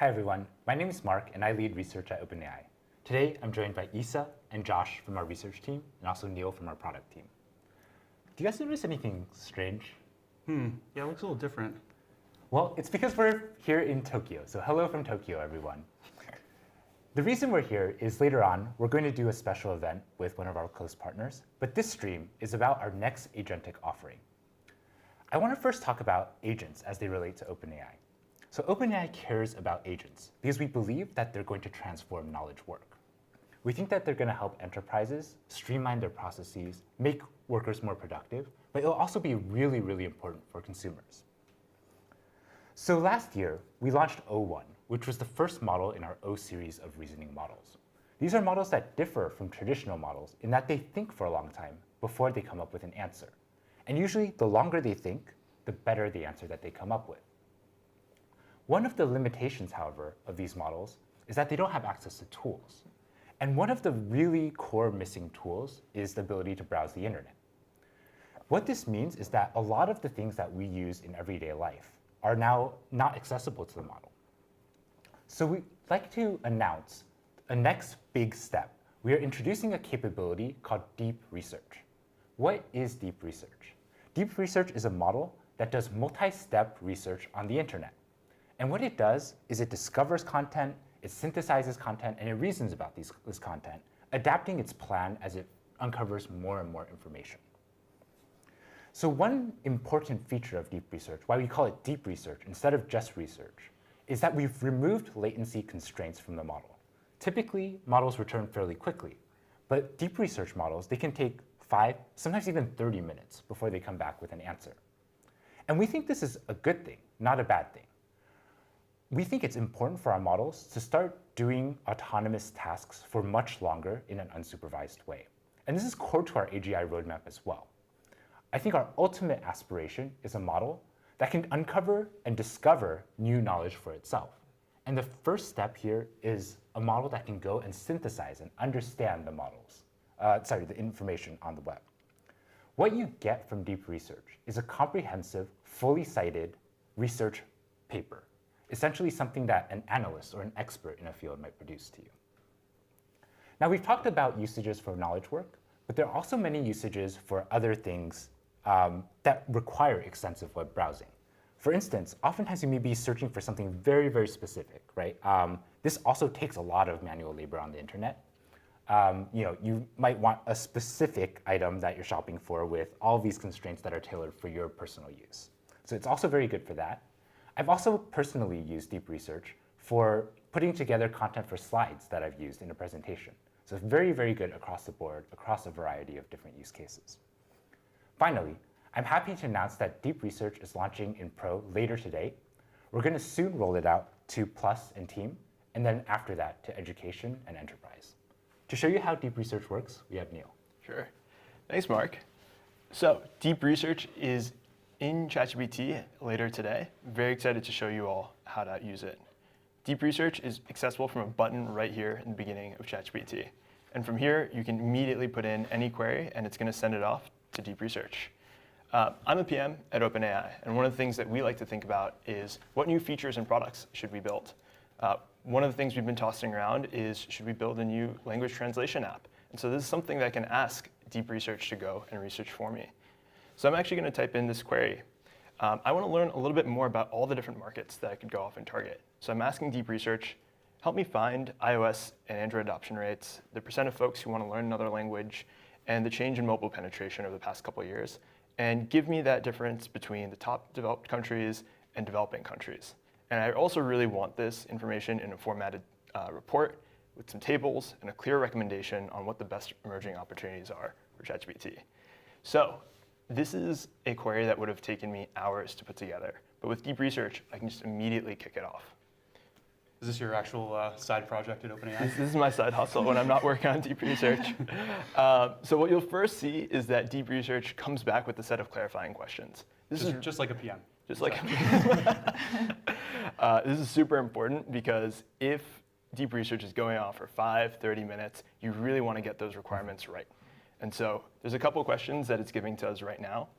Hi everyone, my name is Mark and I lead research at OpenAI. Today I'm joined by Isa and Josh from our research team and also Neel from our product team. Do you guys notice anything strange? Yeah, it looks a little different. Well, it's because we're here in Tokyo, so hello from Tokyo everyone. The reason we're here is later on we're going to do a special event with one of our close partners, but this stream is about our next agentic offering. I want to first talk about agents as they relate to OpenAI. So OpenAI cares about agents because we believe that they're going to transform knowledge work. We think that they're going to help enterprises streamline their processes, make workers more productive, but it'll also be really, really important for consumers. So last year, we launched O1, which was the first model in our O series of reasoning models. These are models that differ from traditional models in that they think for a long time before they come up with an answer. And usually, the longer they think, the better the answer that they come up with. One of the limitations, however, of these models is that they don't have access to tools. And one of the really core missing tools is the ability to browse the internet. What this means is that a lot of the things that we use in everyday life are now not accessible to the model. So we'd like to announce a next big step. We are introducing a capability called deep research. What is deep research? Deep research is a model that does multi-step research on the internet. And what it does is it discovers content, it synthesizes content, and it reasons about this content, adapting its plan as it uncovers more and more information. So one important feature of deep research, why we call it deep research instead of just research, is that we've removed latency constraints from the model. Typically, models return fairly quickly, but deep research models, they can take 5, sometimes even 30 minutes before they come back with an answer. And we think this is a good thing, not a bad thing. We think it's important for our models to start doing autonomous tasks for much longer in an unsupervised way. And this is core to our AGI roadmap as well. I think our ultimate aspiration is a model that can uncover and discover new knowledge for itself. And the first step here is a model that can go and synthesize and understand the information on the web. What you get from deep research is a comprehensive, fully cited research paper. Essentially something that an analyst or an expert in a field might produce to you. Now we've talked about usages for knowledge work, but there are also many usages for other things that require extensive web browsing. For instance, oftentimes you may be searching for something very, very specific, right? This also takes a lot of manual labor on the internet. You might want a specific item that you're shopping for with all these constraints that are tailored for your personal use. So it's also very good for that. I've also personally used deep research for putting together content for slides that I've used in a presentation. So it's very, very good across the board, across a variety of different use cases. Finally, I'm happy to announce that deep research is launching in Pro later today. We're going to soon roll it out to Plus and Team, and then after that to Education and Enterprise. To show you how deep research works, we have Neel. Sure. Thanks, Mark. So deep research is in ChatGPT later today. I'm very excited to show you all how to use it. Deep research is accessible from a button right here in the beginning of ChatGPT. And from here, you can immediately put in any query, and it's going to send it off to deep research. I'm a PM at OpenAI, and one of the things that we like to think about is what new features and products should we build? One of the things we've been tossing around is, should we build a new language translation app? And so this is something that I can ask deep research to go and research for me. So I'm actually going to type in this query. I want to learn a little bit more about all the different markets that I could go off and target. So I'm asking deep research, help me find iOS and Android adoption rates, the percent of folks who want to learn another language, and the change in mobile penetration over the past couple of years, and give me that difference between the top developed countries and developing countries. And I also really want this information in a formatted report with some tables and a clear recommendation on what the best emerging opportunities are for ChatGPT. So this is a query that would have taken me hours to put together. But with deep research, I can just immediately kick it off. Is this your actual side project at OpenAI? This is my side hustle when I'm not working on deep research. So what you'll first see is that deep research comes back with a set of clarifying questions. This is just like a PM. just like this is super important because if deep research is going on for 5, 30 minutes, you really want to get those requirements right. And so there's a couple of questions that it's giving to us right now.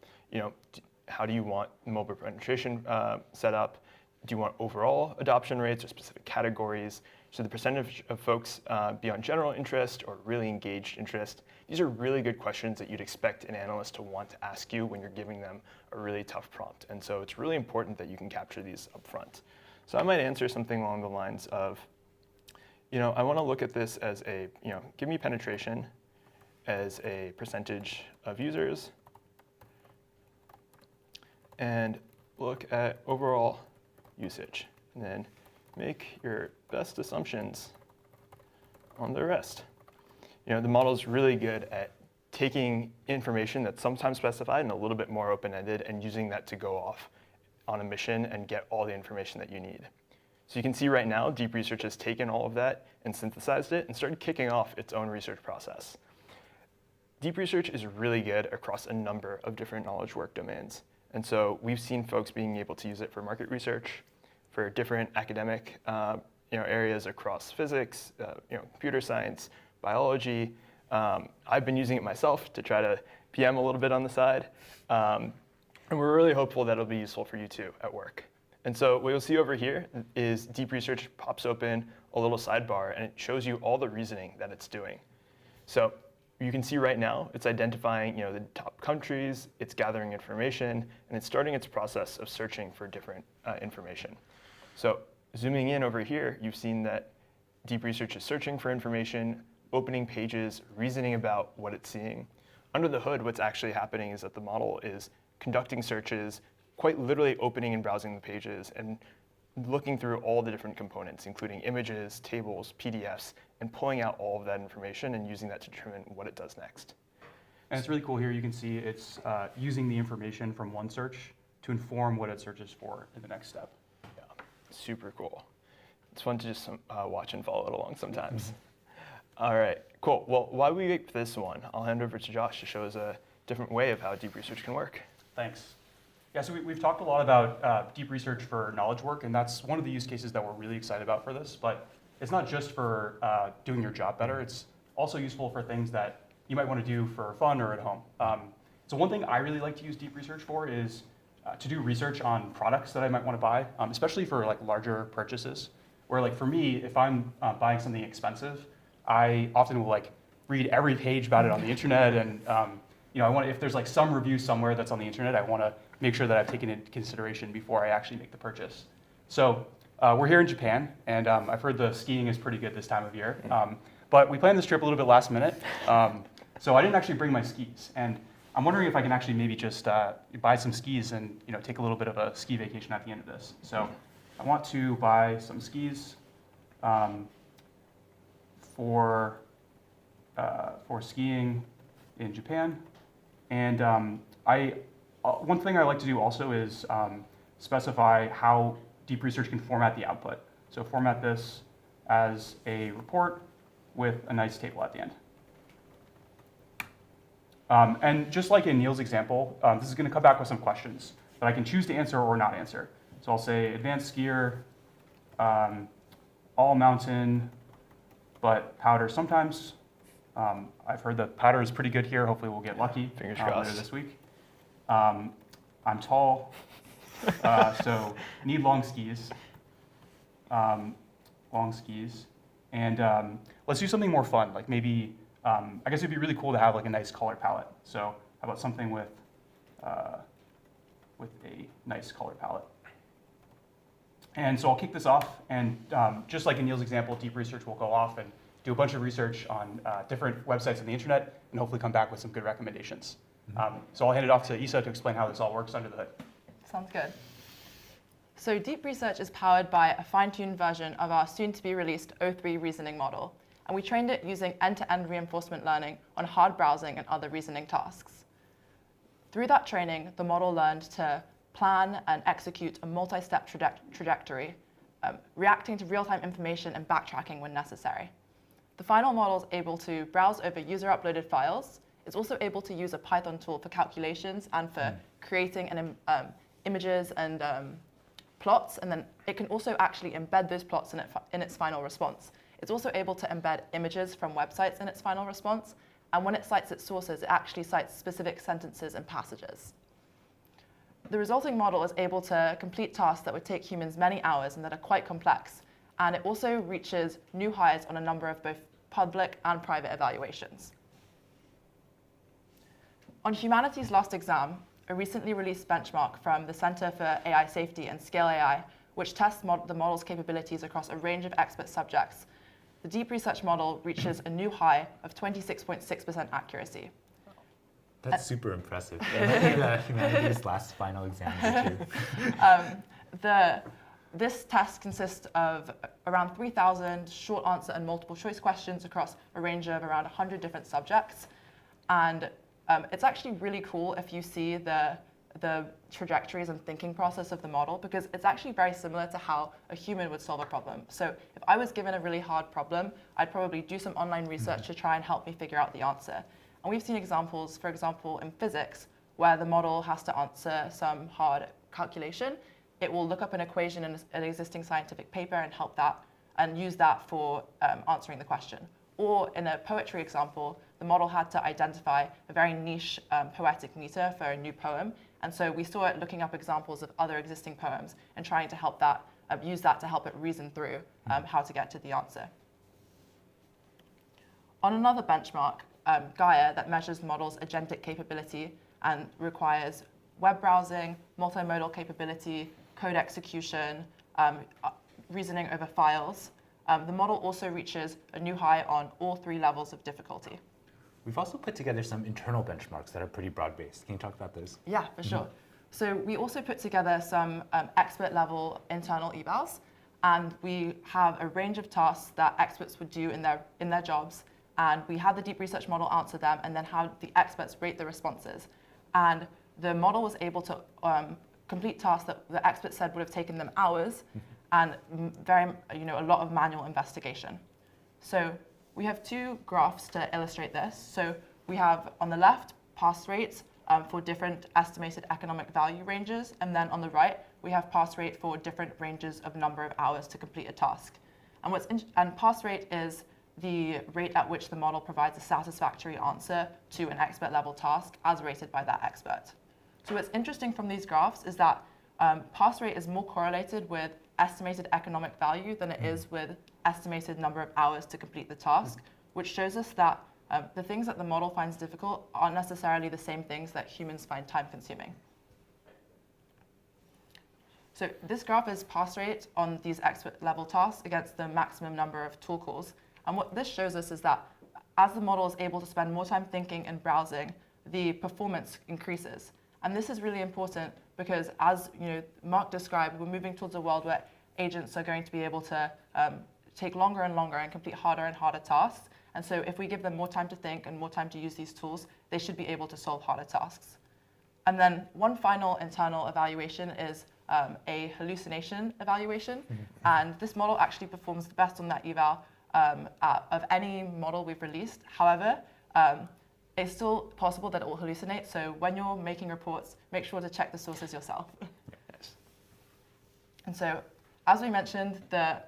How do you want mobile penetration set up? Do you want overall adoption rates or specific categories? Should the percentage of folks be on general interest or really engaged interest? These are really good questions that you'd expect an analyst to want to ask you when you're giving them a really tough prompt. And so it's really important that you can capture these up front. So I might answer something along the lines of, I want to look at this as a, give me penetration as a percentage of users and look at overall usage, and then make your best assumptions on the rest. The model is really good at taking information that's sometimes specified and a little bit more open-ended and using that to go off on a mission and get all the information that you need. So you can see right now, deep research has taken all of that and synthesized it and started kicking off its own research process. Deep research is really good across a number of different knowledge work domains. And so we've seen folks being able to use it for market research, for different academic areas across physics, computer science, biology. I've been using it myself to try to PM a little bit on the side. And we're really hopeful that it'll be useful for you too at work. And so what you'll see over here is deep research pops open a little sidebar and it shows you all the reasoning that it's doing. So you can see right now it's identifying the top countries, it's gathering information, and it's starting its process of searching for different information. So zooming in over here, you've seen that deep research is searching for information, opening pages, reasoning about what it's seeing. Under the hood, what's actually happening is that the model is conducting searches, quite literally opening and browsing the pages and looking through all the different components, including images, tables, PDFs, and pulling out all of that information and using that to determine what it does next. And it's really cool here. You can see it's using the information from one search to inform what it searches for in the next step. Yeah, super cool. It's fun to just watch and follow it along sometimes. All right, cool. Well, while we wait for this one, I'll hand over to Josh to show us a different way of how deep research can work. Thanks. Yeah, so we've talked a lot about deep research for knowledge work, and that's one of the use cases that we're really excited about for this. But it's not just for doing your job better. It's also useful for things that you might want to do for fun or at home. So one thing I really like to use deep research for is to do research on products that I might want to buy, especially for larger purchases. Where for me, if I'm buying something expensive, I often will read every page about it on the internet, and I want if there's some review somewhere that's on the internet, I want to make sure that I've taken into consideration before I actually make the purchase. So we're here in Japan, and I've heard the skiing is pretty good this time of year. But we planned this trip a little bit last minute, so I didn't actually bring my skis. And I'm wondering if I can actually maybe just buy some skis and take a little bit of a ski vacation at the end of this. So I want to buy some skis for skiing in Japan. And one thing I like to do also is specify how deep research can format the output. So format this as a report with a nice table at the end. And just like in Neel's example, this is going to come back with some questions that I can choose to answer or not answer. So I'll say advanced skier, all mountain, but powder sometimes. I've heard that powder is pretty good here. Hopefully we'll get lucky later this week. I'm tall, so need long skis. And let's do something more fun, maybe, I guess it'd be really cool to have a nice color palette. So how about something with a nice color palette. And so I'll kick this off, and just like in Neel's example, deep research will go off and do a bunch of research on different websites on the internet, and hopefully come back with some good recommendations. So I'll hand it off to Isa to explain how this all works under the hood. Sounds good. So deep research is powered by a fine-tuned version of our soon-to-be-released O3 reasoning model. and we trained it using end-to-end reinforcement learning on hard browsing and other reasoning tasks. Through that training, the model learned to plan and execute a multi-step trajectory, reacting to real-time information and backtracking when necessary. The final model is able to browse over user-uploaded files. It's also able to use a Python tool for calculations and for creating images and plots, and then it can also actually embed those plots in its final response. It's also able to embed images from websites in its final response, and when it cites its sources, it actually cites specific sentences and passages. The resulting model is able to complete tasks that would take humans many hours and that are quite complex, and it also reaches new highs on a number of both public and private evaluations. On humanity's last exam, a recently released benchmark from the Center for AI Safety and Scale AI, which tests the model's capabilities across a range of expert subjects, the deep research model reaches a new high of 26.6% accuracy. That's super impressive. Maybe the humanities last final exam too. This test consists of around 3,000 short answer and multiple choice questions across a range of around 100 different subjects. And it's actually really cool if you see the trajectories and thinking process of the model, because it's actually very similar to how a human would solve a problem. So if I was given a really hard problem, I'd probably do some online research to try and help me figure out the answer. And we've seen examples, for example, in physics, where the model has to answer some hard calculation. It will look up an equation in an existing scientific paper and help that, and use that for answering the question. Or in a poetry example, the model had to identify a very niche poetic meter for a new poem. And so we saw it looking up examples of other existing poems and trying to help that, use that to help it reason through how to get to the answer. On another benchmark, Gaia, that measures the model's agentic capability and requires web browsing, multimodal capability, code execution, reasoning over files. The model also reaches a new high on all 3 levels of difficulty. We've also put together some internal benchmarks that are pretty broad-based. Can you talk about those? Yeah, for sure. So we also put together some expert-level internal evals, and we have a range of tasks that experts would do in their jobs, and we had the deep research model answer them, and then have the experts rate the responses. And the model was able to complete tasks that the experts said would have taken them hours, and a lot of manual investigation. So we have 2 graphs to illustrate this. So we have on the left pass rates for different estimated economic value ranges, and then on the right we have pass rate for different ranges of number of hours to complete a task. And pass rate is the rate at which the model provides a satisfactory answer to an expert level task as rated by that expert. So what's interesting from these graphs is that pass rate is more correlated with estimated economic value than it is with estimated number of hours to complete the task, which shows us that the things that the model finds difficult aren't necessarily the same things that humans find time consuming. So this graph is pass rate on these expert level tasks against the maximum number of tool calls. And what this shows us is that as the model is able to spend more time thinking and browsing, the performance increases. And this is really important because, as Mark described, we're moving towards a world where agents are going to be able to take longer and longer and complete harder and harder tasks. And so if we give them more time to think and more time to use these tools, they should be able to solve harder tasks. And then one final internal evaluation is a hallucination evaluation. And this model actually performs the best on that eval of any model we've released. However, it's still possible that it will hallucinate. So when you're making reports, make sure to check the sources yourself. Yes. And so, as we mentioned, the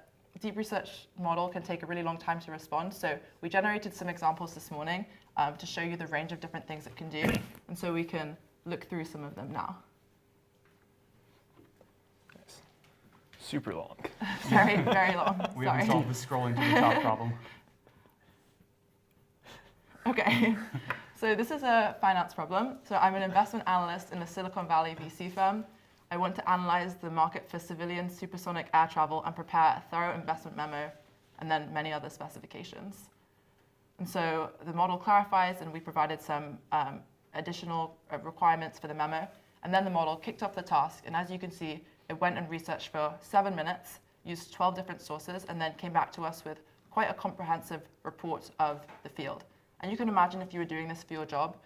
deep research model can take a really long time to respond. So we generated some examples this morning to show you the range of different things it can do. And so we can look through some of them now. Nice. Super long. Very, very long. We Sorry. haven't solved the scrolling to the top problem. Okay, so this is a finance problem. So I'm an investment analyst in a Silicon Valley VC firm. I want to analyze the market for civilian supersonic air travel and prepare a thorough investment memo, and then many other specifications. And so the model clarifies, and we provided some additional requirements for the memo. And then the model kicked off the task, and as you can see, it went and researched for 7 minutes, used 12 different sources, and then came back to us with quite a comprehensive report of the field. And you can imagine if you were doing this for your job,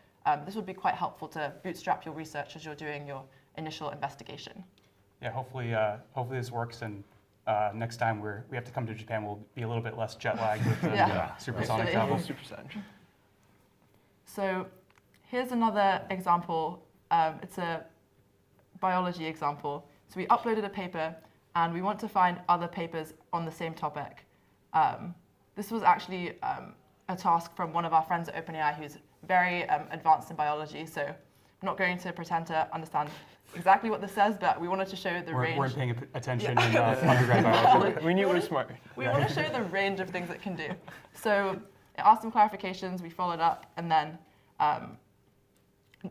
this would be quite helpful to bootstrap your research as you're doing your initial investigation. Yeah, hopefully this works, and next time we have to come to Japan, we'll be a little bit less jet lagged with the supersonic travel. Supersonic. So here's another example. It's a biology example. So we uploaded a paper, and we want to find other papers on the same topic. This was actually a task from one of our friends at OpenAI who's very advanced in biology. So I'm not going to pretend to understand exactly what this says, but we wanted to show the range. We weren't paying attention in undergrad biology. We knew it was smart. We want to show the range of things it can do. So it asked some clarifications, we followed up, and then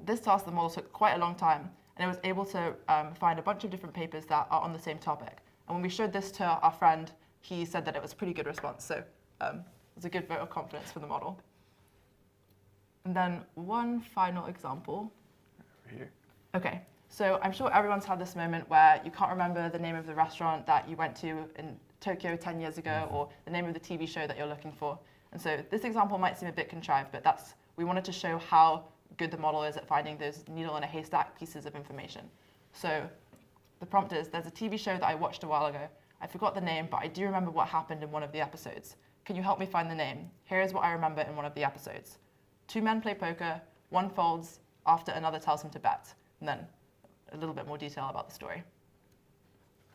this task, the model took quite a long time, and it was able to find a bunch of different papers that are on the same topic. And when we showed this to our friend, he said that it was a pretty good response. So it was a good vote of confidence for the model. And then one final example. Over here. Okay, so I'm sure everyone's had this moment where you can't remember the name of the restaurant that you went to in Tokyo 10 years ago, or the name of the TV show that you're looking for. And so this example might seem a bit contrived, but we wanted to show how good the model is at finding those needle in a haystack pieces of information. So the prompt is, there's a TV show that I watched a while ago. I forgot the name, but I do remember what happened in one of the episodes. Can you help me find the name? Here is what I remember in one of the episodes. 2 men play poker, one folds after another tells him to bet. And then a little bit more detail about the story.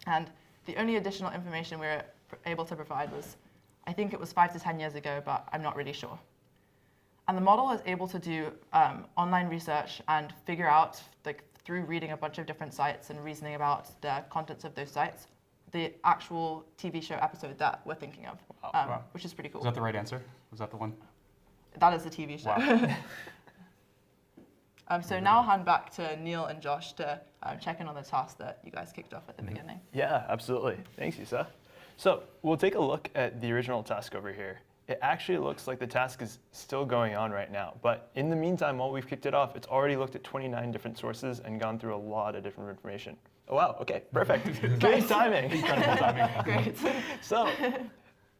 And the only additional information we were able to provide was, I think it was 5 to 10 years ago, but I'm not really sure. And the model is able to do online research and figure out, through reading a bunch of different sites and reasoning about the contents of those sites, the actual TV show episode that we're thinking of, Wow. which is pretty cool. Was that the right answer? Was that the one? That is the TV show. Wow. So now I'll hand back to Neel and Josh to check in on the task that you guys kicked off at the beginning. Yeah, absolutely. Thanks, Isa. So we'll take a look at the original task over here. It actually looks like the task is still going on right now. But in the meantime, while we've kicked it off, it's already looked at 29 different sources and gone through a lot of different information. Oh, wow. OK, perfect. Great timing. Incredible timing. Great. So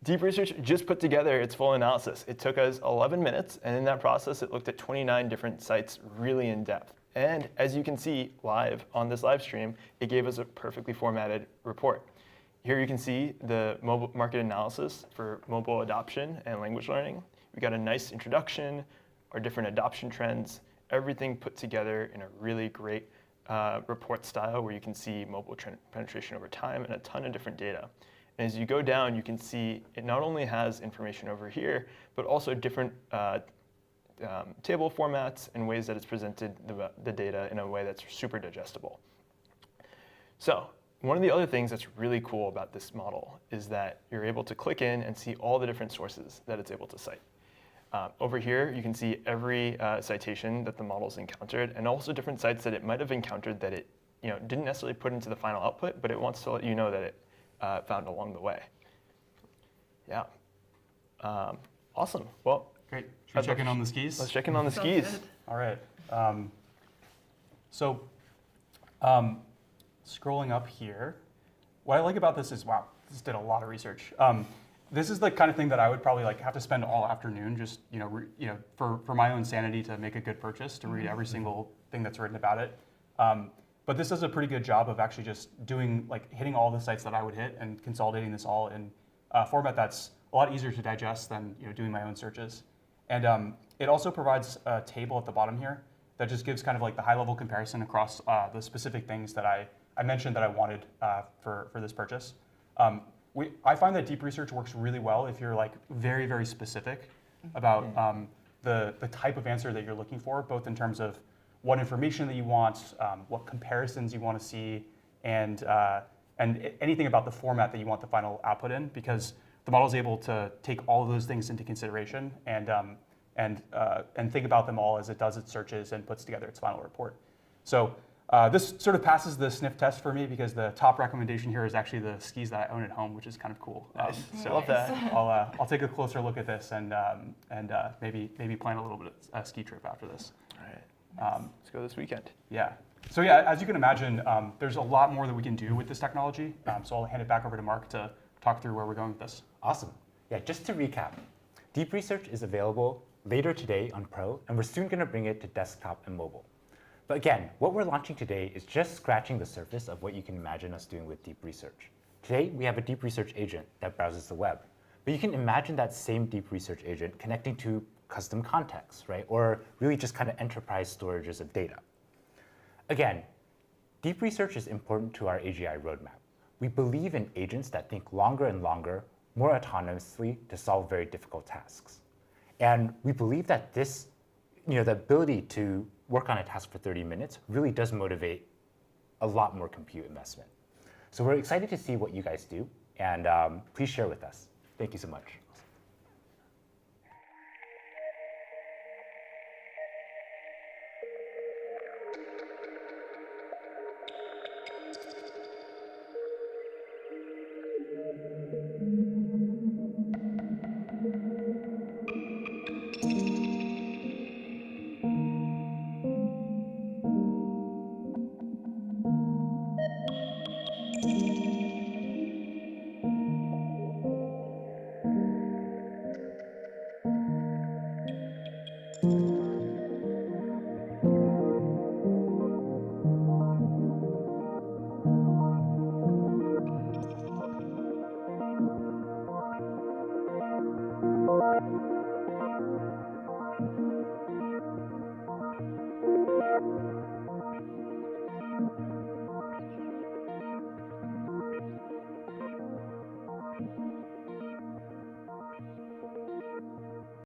Deep Research just put together its full analysis. It took us 11 minutes, and in that process, it looked at 29 different sites really in depth. And as you can see live on this live stream, it gave us a perfectly formatted report. Here you can see the mobile market analysis for mobile adoption and language learning. We got a nice introduction, our different adoption trends, everything put together in a really great report style where you can see mobile penetration over time and a ton of different data. And as you go down, you can see it not only has information over here, but also different table formats and ways that it's presented the data in a way that's super digestible. So one of the other things that's really cool about this model is that you're able to click in and see all the different sources that it's able to cite. Over here, you can see every citation that the model's encountered, and also different sites that it might have encountered that it didn't necessarily put into the final output, but it wants to let you know that it found along the way. Yeah. Awesome. Well, Great. Should we check in on the skis? Let's check in on the skis. Good. All right. Scrolling up here, what I like about this is, wow, this did a lot of research. This is the kind of thing that I would probably have to spend all afternoon just for my own sanity to make a good purchase, to read every single thing that's written about it. But this does a pretty good job of actually just doing hitting all the sites that I would hit and consolidating this all in a format that's a lot easier to digest than doing my own searches. And it also provides a table at the bottom here that just gives kind of the high-level comparison across the specific things that I mentioned that I wanted for this purchase. I find that deep research works really well if you're very, very specific about the type of answer that you're looking for, both in terms of what information that you want, what comparisons you want to see, and anything about the format that you want the final output in, because the model is able to take all of those things into consideration and think about them all as it does its searches and puts together its final report. So this sort of passes the sniff test for me because the top recommendation here is actually the skis that I own at home, which is kind of cool. Nice. So Love that. I'll take a closer look at this and maybe plan a little bit of a ski trip after this. All right. Let's go this weekend. Yeah. So yeah, as you can imagine, there's a lot more that we can do with this technology. So I'll hand it back over to Mark to talk through where we're going with this. Awesome. Yeah, just to recap, Deep Research is available later today on Pro, and we're soon going to bring it to desktop and mobile. But again, what we're launching today is just scratching the surface of what you can imagine us doing with Deep Research. Today, we have a Deep Research agent that browses the web. But you can imagine that same Deep Research agent connecting to custom contexts, right? Or really just kind of enterprise storages of data. Again, Deep Research is important to our AGI roadmap. We believe in agents that think longer and longer, more autonomously to solve very difficult tasks. And we believe that this, the ability to work on a task for 30 minutes really does motivate a lot more compute investment. So we're excited to see what you guys do, and please share with us. Thank you so much.